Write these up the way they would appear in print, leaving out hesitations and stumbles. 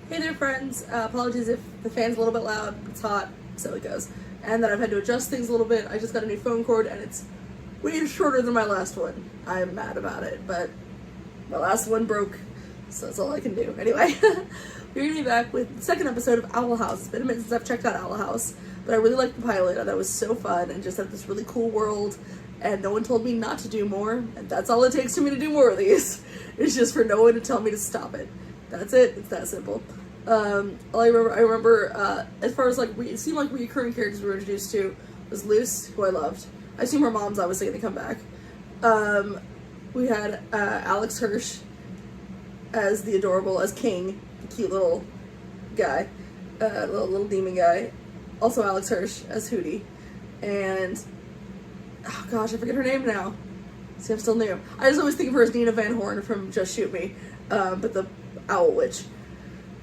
Hey there, friends. Apologies if the fan's a little bit loud. It's hot, so it goes. And then I've had to adjust things a little bit. I just got a new phone cord, and it's way shorter than my last one. I'm mad about it, but my last one broke, so that's all I can do. Anyway, we're gonna be back with the second episode of Owl House. It's been a minute since I've checked out Owl House, but I really liked the pilot. I thought it was so fun and just had this really cool world, and no one told me not to do more, and that's all it takes for me to do more of these. It's just for no one to tell me to stop it. That's it. It's that simple. All I remember, as far as like, it seemed like recurring characters we were introduced to was Luce, who I loved. I assume her mom's obviously gonna come back. We had Alex Hirsch as the adorable, as King, the cute little guy, little demon guy. Also Alex Hirsch as Hootie, and oh gosh, I forget her name now. See, I'm still new. I just always think of her as Nina Van Horn from Just Shoot Me, but the Owl Witch.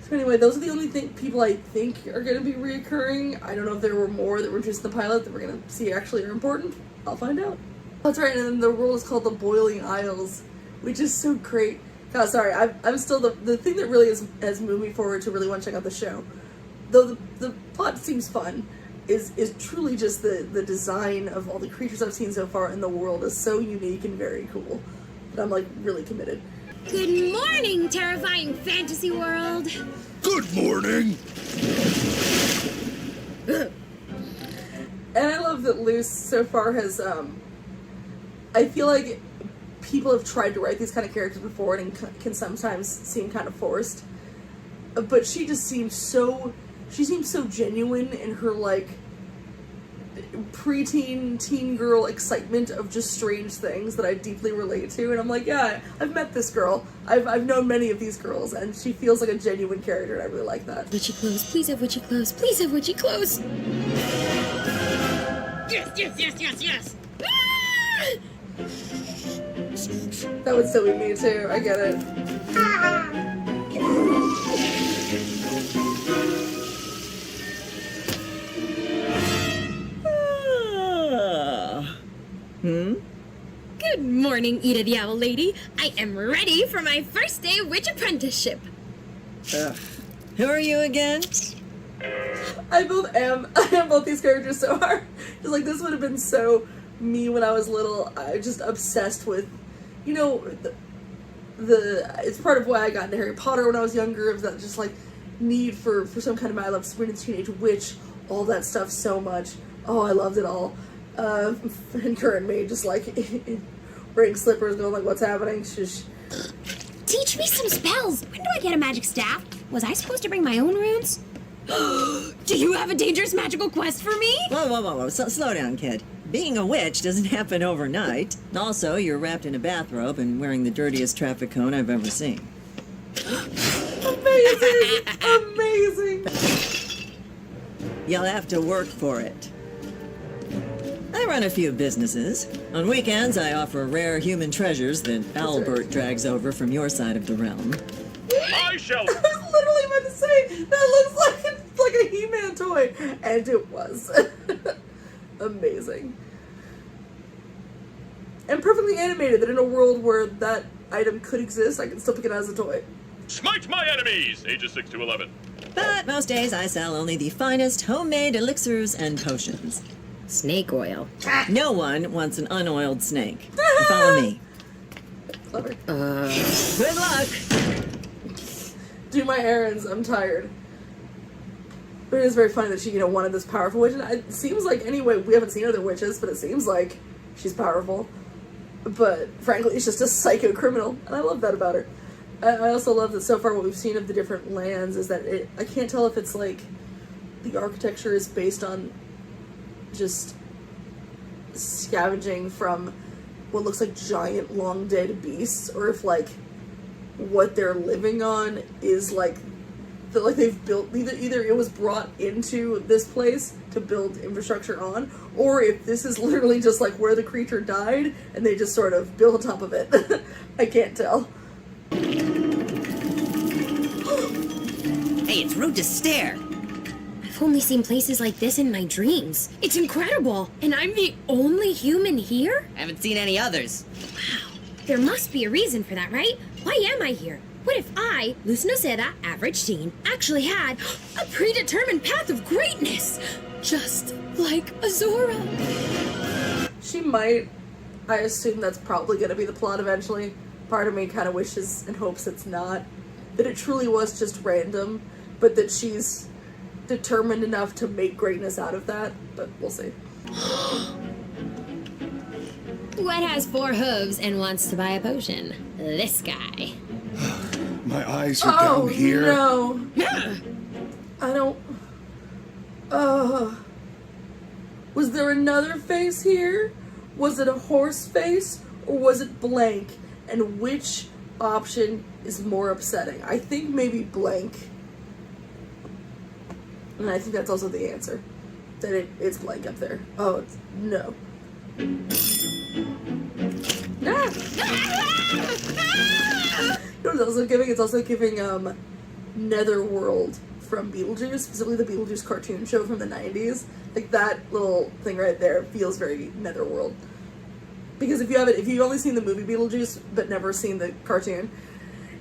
So anyway, those are the only people I think are going to be reoccurring. I don't know if there were more that were just in the pilot that we're going to see actually are important. I'll find out. That's right, and then the world is called the Boiling Isles, which is so great. God, sorry, I'm still the thing that really has moved me forward to really want to check out the show, though the plot seems fun, is truly just the design of all the creatures I've seen so far, and the world is so unique and very cool that I'm like really committed. Good morning, terrifying fantasy world. Good morning. And I love that Luce so far has, I feel like people have tried to write these kind of characters before and can sometimes seem kind of forced. But she just seems so genuine in her, like, preteen, teen girl excitement of just strange things that I deeply relate to. And I'm like, yeah, I've met this girl. I've known many of these girls, and she feels like a genuine character, and I really like that. Witchy clothes, please have witchy clothes, please have witchy clothes. Yes. Ah! That would still be me too, I get it. Good morning, Ida the Owl Lady. I am ready for my first day of witch apprenticeship. Who are you again? I am both these characters so hard. Just like, this would have been so me when I was little. I just obsessed with, you know, it's part of why I got into Harry Potter when I was younger. It was that just like need for some kind of I love Sabrina the Teenage Witch, all that stuff so much. Oh, I loved it all. And current me just like wearing slippers, going like, what's happening? Shush. Teach me some spells. When do I get a magic staff? Was I supposed to bring my own runes? Do you have a dangerous magical quest for me? Whoa. Slow down, kid. Being a witch doesn't happen overnight. Also, you're wrapped in a bathrobe and wearing the dirtiest traffic cone I've ever seen. Amazing! You'll have to work for it. I run a few businesses. On weekends, I offer rare human treasures that Albert drags over from your side of the realm. I shall. I was literally about to say, that looks like a He-Man toy. And it was. Amazing. And perfectly animated, that in a world where that item could exist, I can still pick it as a toy. Smite my enemies, ages 6 to 11. But most days, I sell only the finest homemade elixirs and potions. Snake oil. No one wants an unoiled snake. Follow me. Clever. Good luck! Do my errands, I'm tired. But it is very funny that she, wanted this powerful witch. And it seems like, anyway, we haven't seen other witches, but it seems like she's powerful. But frankly, it's just a psycho criminal, and I love that about her. I also love that so far what we've seen of the different lands is that I can't tell if it's like the architecture is based on just scavenging from what looks like giant long dead beasts, or if like what they're living on is like they've built either it was brought into this place to build infrastructure on, or if this is literally just like where the creature died and they just sort of built on top of it. I can't tell. Hey, it's rude to stare. I've only seen places like this in my dreams. It's incredible. And I'm the only human here? Haven't seen any others. Wow. There must be a reason for that, right? Why am I here? What if I, Luz Noceda, average teen, actually had a predetermined path of greatness? Just like Azora. She might. I assume that's probably going to be the plot eventually. Part of me kind of wishes and hopes it's not. That it truly was just random, but that she's determined enough to make greatness out of that. But we'll see. What has 4 hooves and wants to buy a potion? This guy. My eyes are Oh, down here. no. I don't... Was there another face here? Was it a horse face? Or was it blank? And which option is more upsetting? I think maybe blank. And I think that's also the answer. That it's blank up there. Oh, it's... no. Ah! You know what it's also giving? It's also giving, Netherworld from Beetlejuice, specifically the Beetlejuice cartoon show from the 90s. Like, that little thing right there feels very Netherworld. Because if you've only seen the movie Beetlejuice, but never seen the cartoon,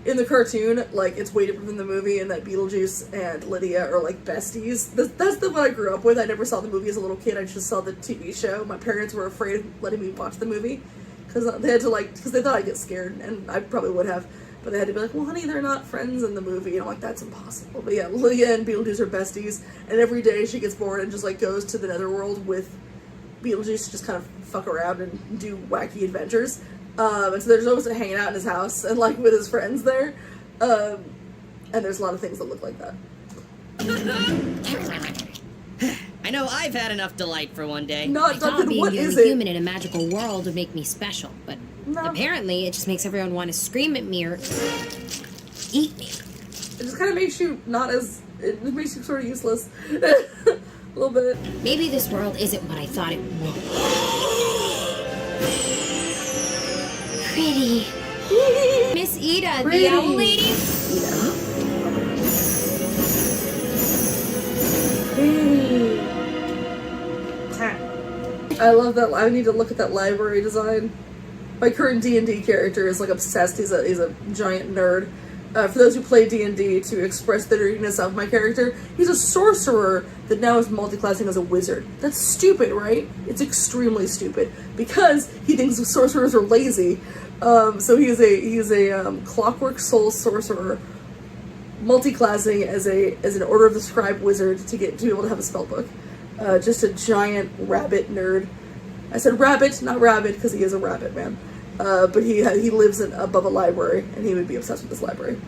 in the cartoon, like, it's way different than the movie, and that Beetlejuice and Lydia are, like, besties. That's the one I grew up with. I never saw the movie as a little kid, I just saw the TV show. My parents were afraid of letting me watch the movie, because they had to, like, because they thought I'd get scared, and I probably would have. But they had to be like, well, honey, they're not friends in the movie. And I'm like, that's impossible. But yeah, Lydia and Beetlejuice are besties. And every day she gets bored and just, like, goes to the Netherworld with Beetlejuice to just kind of fuck around and do wacky adventures. And so they're just always hanging out in his house and, like, with his friends there. And there's a lot of things that look like that. I know I've had enough delight for one day. I Not thought Duncan, being what nearly is it? human in a magical world would make me special, but No. apparently it just makes everyone want to scream at me or eat me. It just kind of makes you not as... It makes you sort of useless. A little bit. Maybe this world isn't what I thought it was. Pretty. Miss Ida, Pretty. the owl lady? I love that. I need to look at that library design. My current D&D character is, like, obsessed. He's a giant nerd. For those who play D&D, to express the nerdiness of my character, he's a sorcerer that now is multiclassing as a wizard. That's stupid, right? It's extremely stupid because he thinks sorcerers are lazy. So he's a clockwork soul sorcerer, multiclassing as an Order of the Scribe wizard to be able to have a spell book. Just a giant rabbit nerd. I said rabbit, not rabbit, because he is a rabbit man. But he lives above a library, and he would be obsessed with this library.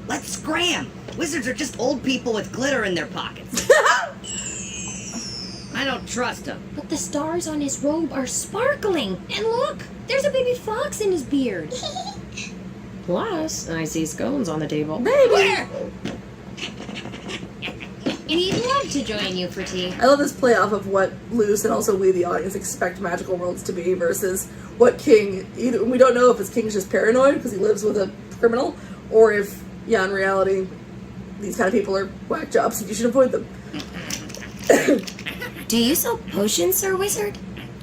Let's scram! Wizards are just old people with glitter in their pockets. I don't trust them. But the stars on his robe are sparkling. And look, there's a baby fox in his beard. Plus, I see scones on the table. Maybe. Where? And he'd love to join you for tea. I love this play off of what Luce and also we, the audience, expect magical worlds to be versus what King. We don't know if his King's just paranoid because he lives with a criminal, or if, yeah, in reality, these kind of people are whack jobs and you should avoid them. Do you sell potions, Sir Wizard?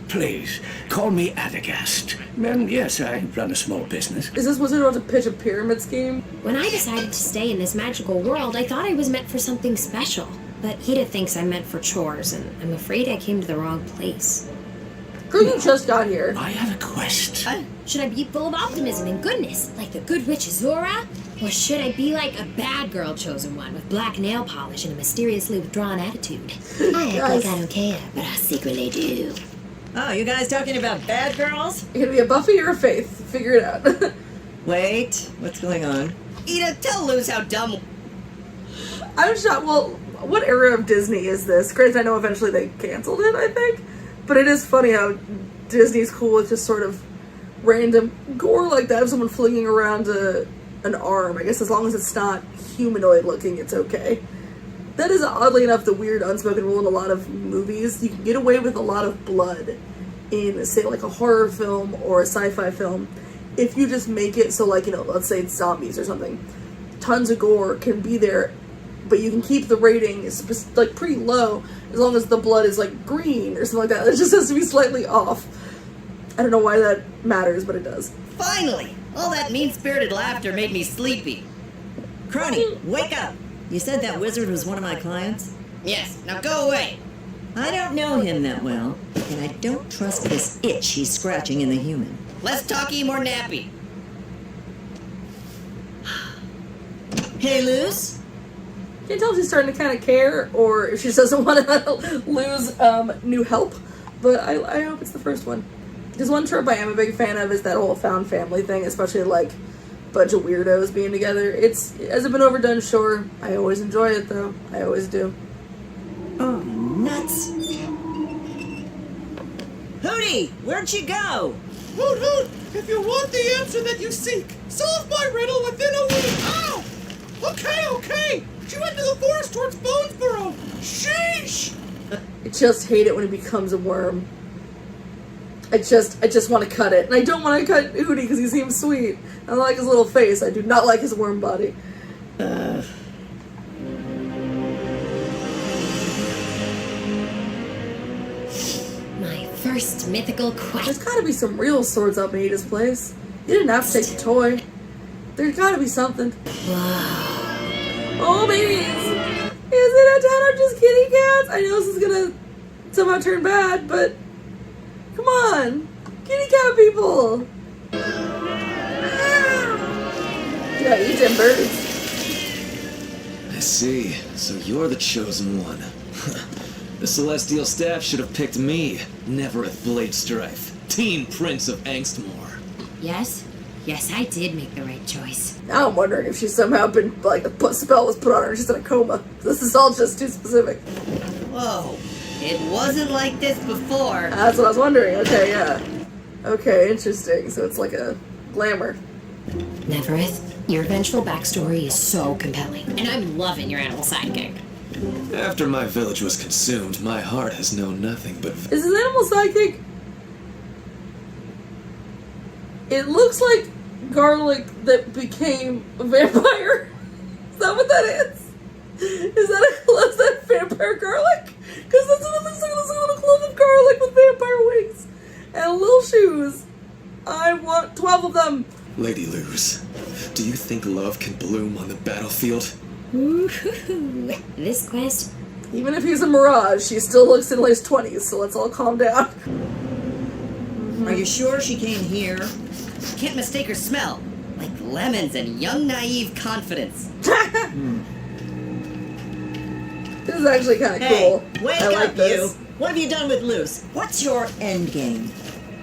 Please, call me Adagast. And yes, I run a small business. Is this wizard about to pitch a pyramid scheme? When I decided to stay in this magical world, I thought I was meant for something special. But Hida thinks I'm meant for chores, and I'm afraid I came to the wrong place. Girl, you just got here. I have a quest. Should I be full of optimism and goodness, like the good witch Azora? Or should I be like a bad girl chosen one with black nail polish and a mysteriously withdrawn attitude? I act like I don't care, but I secretly do. Oh, you guys talking about bad girls? You're gonna be a Buffy or a Faith. Figure it out. Wait, what's going on? Ida, tell Luz how dumb. I'm shocked. Well, what era of Disney is this? Granted, I know eventually they canceled it, I think. But it is funny how Disney's cool with just sort of random gore like that of someone flinging around an arm. I guess as long as it's not humanoid looking, it's okay. That is, oddly enough, the weird unspoken rule in a lot of movies. You can get away with a lot of blood in, say, like a horror film or a sci-fi film if you just make it so, like, you know, let's say it's zombies or something. Tons of gore can be there, but you can keep the rating, like, pretty low as long as the blood is, like, green or something like that. It just has to be slightly off. I don't know why that matters, but it does. Finally! All that mean-spirited laughter made me sleepy. Crony, wake up! You said that wizard was one of my clients? Yes, now go away. I don't know him that well, and I don't trust this itch he's scratching in the human. Less talky, more nappy. Hey, Luz? Can't tell if she's starting to kind of care or if she just doesn't want to lose new help. But I hope it's the first one. Because one trope I am a big fan of is that whole found family thing, especially like a bunch of weirdos being together. Has it been overdone? Sure. I always enjoy it though. I always do. Oh, nuts. Hootie, where'd she go? Hoot hoot! If you want the answer that you seek, solve my riddle within a week! Ow! Okay! She went to the forest towards Bonesborough! Sheesh! I just hate it when he becomes a worm. I just want to cut it. And I don't want to cut Hootie because he seems sweet. I like his little face. I do not like his worm body. My first mythical There's quest. gotta be some real swords up in Edith's place. You didn't have to take the toy. There's gotta be something. Oh, babies! Is it a ton of just kitty cats? I know this is gonna somehow turn bad, but come on! Kitty cat people! Yeah, eat them birds. I see. So you're the chosen one. The Celestial Staff should have picked me, Nevereth Bladestrife, Team Prince of Angstmore. Yes, I did make the right choice. Now I'm wondering if she's somehow been, like, a spell was put on her and she's in a coma. This is all just too specific. Whoa. It wasn't like this before. That's what I was wondering. Okay, yeah. Okay, interesting. So it's like a glamour. Nevereth, your vengeful backstory is so compelling, and I'm loving your animal sidekick. After my village was consumed, my heart has known nothing but Is his animal sidekick? It looks like garlic that became a vampire. Is that what that is? Is that vampire garlic? Because that's what it looks like. It looks like a little clove of garlic with vampire wings and little shoes. I want 12 of them. Lady Luz. Do you think love can bloom on the battlefield? Ooh, this quest. Even if he's a mirage, she still looks in his 20s, so let's all calm down. Are you sure she came here? Can't mistake her smell. Like lemons and young, naive confidence. This is actually kind of Hey, cool. wake I like up, this. you! What have you done with Luz? What's your end game?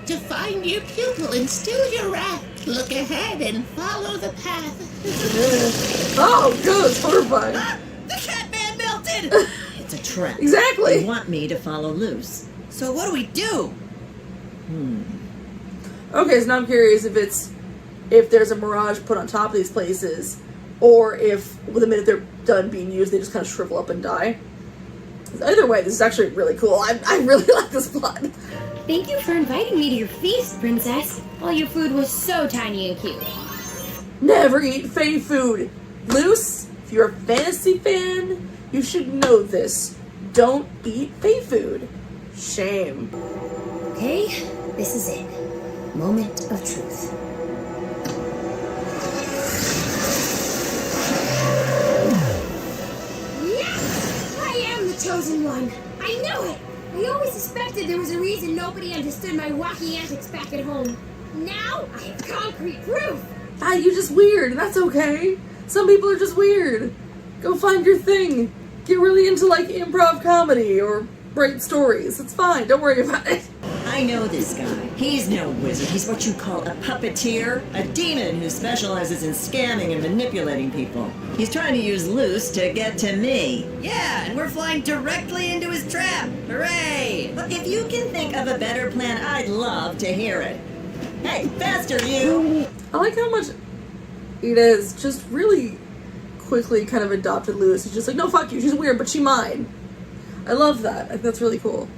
To find your pupil and still your wrath, look ahead and follow the path. Oh, good, it's horrifying. The cat man melted! It's a trap. Exactly. You want me to follow Luz? So what do we do? Okay, so now I'm curious if there's a mirage put on top of these places, or if the minute they're done being used, they just kind of shrivel up and die. Either way, this is actually really cool. I really like this plot. Thank you for inviting me to your feast, Princess. All your food was so tiny and cute. Never eat Fae food. Luce, if you're a fantasy fan, you should know this. Don't eat Fae food. Shame. Okay, this is it. Moment of truth. Yes! I am the chosen one. I knew it. I always suspected there was a reason nobody understood my wacky antics back at home. Now I have concrete proof. Ah, you're just weird, and that's okay. Some people are just weird. Go find your thing. Get really into, like, improv comedy or write stories. It's fine. Don't worry about it. I know this guy. He's no wizard. He's what you call a puppeteer, a demon who specializes in scamming and manipulating people. He's trying to use Luz to get to me. Yeah, and we're flying directly into his trap. Hooray! But if you can think of a better plan, I'd love to hear it. Hey, faster, you! I like how much Ida's just really quickly kind of adopted Lewis. He's just like, no, fuck you. She's weird, but she's mine. I love that. I think that's really cool.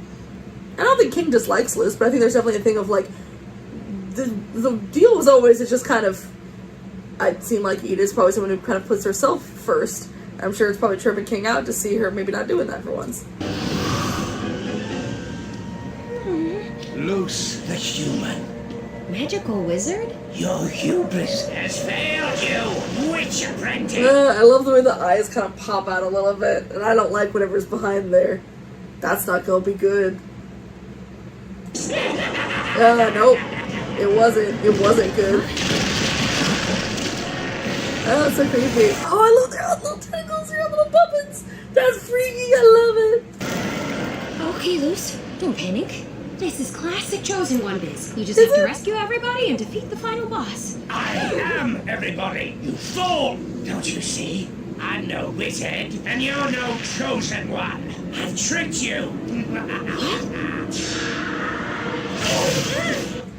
I don't think King dislikes Luz, but I think there's definitely a thing of, like, the deal was always, it's just kind of, it seemed like Ida's probably someone who kind of puts herself first. I'm sure it's probably tripping King out to see her maybe not doing that for once. Luz, the human. Magical wizard? Your hubris has failed you, witch apprentice. I love the way the eyes kind of pop out a little bit, and I don't like whatever's behind there. That's not gonna be good. Nope. It wasn't good. Oh, it's so creepy. Oh, I love their little tentacles, their little puppets. That's freaky, I love it. Okay, Luce, don't panic. This is classic Chosen One biz. You just have to rescue everybody and defeat the final boss. I am everybody, you fool! Don't you see? I'm no wizard, and you're no chosen one. I've tricked you.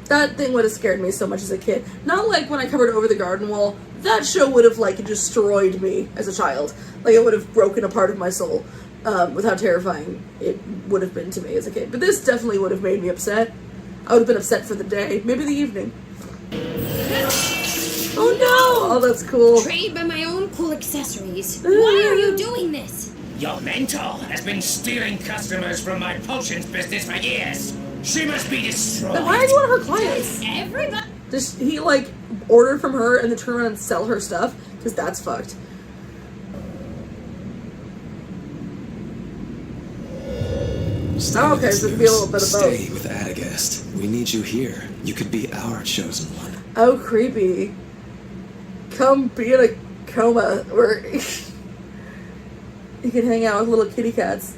That thing would have scared me so much as a kid. Not like when I covered Over the Garden Wall. That show would have like destroyed me as a child. Like it would have broken a part of my soul with how terrifying it would have been to me as a kid. But this definitely would have made me upset. I would have been upset for the day, maybe the evening. Oh no! Oh, that's cool. Trade by my own cool accessories. Why are you doing this? Your mentor has been stealing customers from my potions business for years. She must be destroyed. Then why are you one of her clients? Everybody. Does he like order from her and then turn around and sell her stuff? Because that's fucked. Stay with Okay, us, so it could be a little Luz. bit of both. Stay with Adagast. We need you here. You could be our chosen one. Oh, creepy. Come be in a coma where you can hang out with little kitty cats.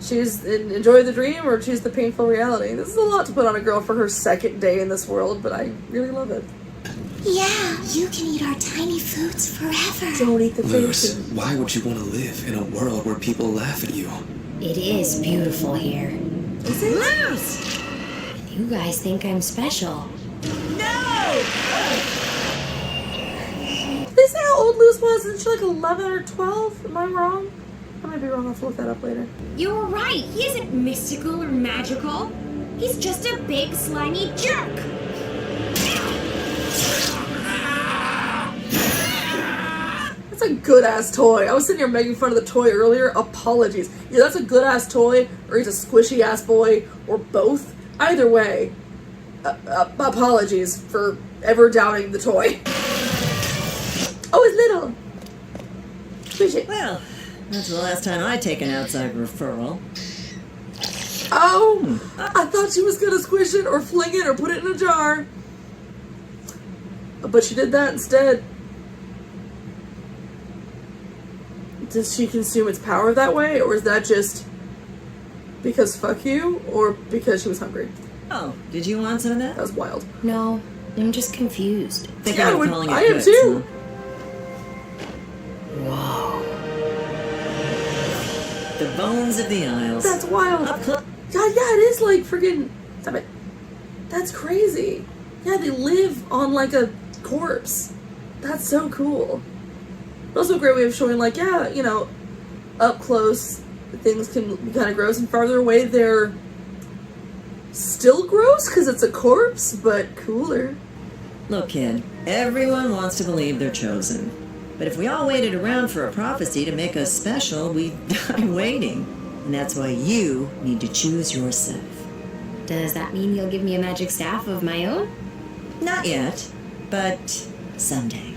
Enjoy the dream or choose the painful reality. This is a lot to put on a girl for her second day in this world, but I really love it. Yeah, you can eat our tiny foods forever. Don't eat the Luz, food. why would you want to live in a world where people laugh at you? It is beautiful here. Is it? Luce! You guys think I'm special. They say how old Luz was. Isn't she like 11 or 12? Am I wrong? I might be wrong. I'll have to look that up later. You're right. He isn't mystical or magical. He's just a big, slimy jerk. That's a good ass toy. I was sitting here making fun of the toy earlier. Apologies. Yeah, that's a good ass toy, or he's a squishy ass boy, or both. Either way, apologies for ever doubting the toy. Oh, it's little. Squish it. Well, that's the last time I take an outside referral. Oh, I thought she was gonna squish it or fling it or put it in a jar. But she did that instead. Does she consume its power that way, or is that just because fuck you, or because she was hungry? Oh, did you want some of that? That was wild. No, I'm just confused. Thinking Yeah, of calling it I am quits, too. Whoa. huh? The bones of the Isles. That's wild. Up close. God, yeah, it is like friggin'. Stop it. That's crazy. Yeah, they live on like a corpse. That's so cool. Also a great way of showing, like, yeah, you know, up close, things can be kind of gross, and farther away, they're still gross because it's a corpse, but cooler. Look, kid, everyone wants to believe they're chosen. But if we all waited around for a prophecy to make us special, we'd die waiting. And that's why you need to choose yourself. Does that mean you'll give me a magic staff of my own? Not yet, but someday.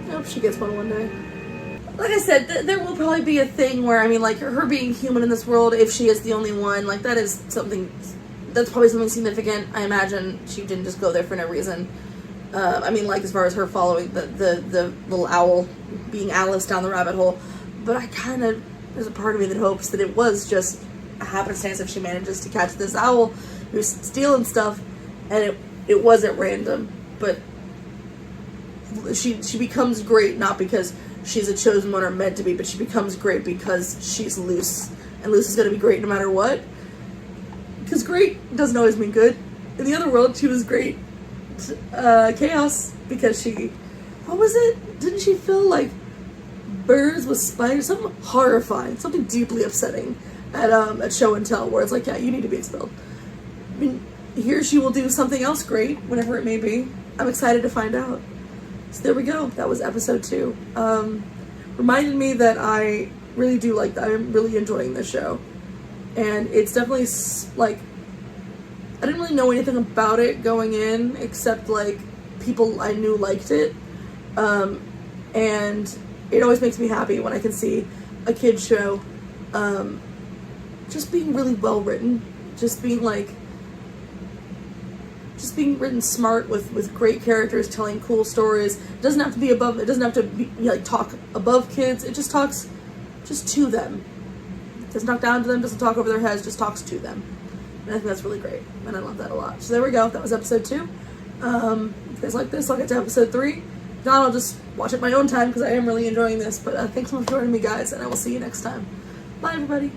I hope she gets one day. Like I said, there will probably be a thing where, I mean, like, her being human in this world, if she is the only one, like, that is something, that's probably something significant. I imagine she didn't just go there for no reason. I mean, like, as far as her following the little owl, being Alice down the rabbit hole. But I kind of, there's a part of me that hopes that it was just a happenstance if she manages to catch this owl who's stealing stuff, and it wasn't random, but she becomes great not because she's a chosen one or meant to be, but she becomes great because she's Luce, and Luce is going to be great no matter what. Because great doesn't always mean good. In the other world, she was great. Chaos, because she, what was it? Didn't she feel like birds with spiders? Something horrifying, something deeply upsetting at show and tell, where it's like, yeah, you need to be expelled. I mean, here she will do something else great, whatever it may be. I'm excited to find out. So there we go. That was episode 2. Reminded me that I really do like that. I'm really enjoying this show. And it's definitely, like, I didn't really know anything about it going in, except like people I knew liked it, and it always makes me happy when I can see a kid's show just being really well written, just being written smart with great characters telling cool stories. It doesn't have to be above. It doesn't have to be like talk above kids. It just talks just to them. It doesn't talk down to them. Doesn't talk over their heads. Just talks to them. And I think that's really great, and I love that a lot. So there we go. That was episode 2. If you guys like this, I'll get to episode 3. If not, I'll just watch it my own time because I am really enjoying this. But thanks so much for joining me, guys, and I will see you next time. Bye, everybody.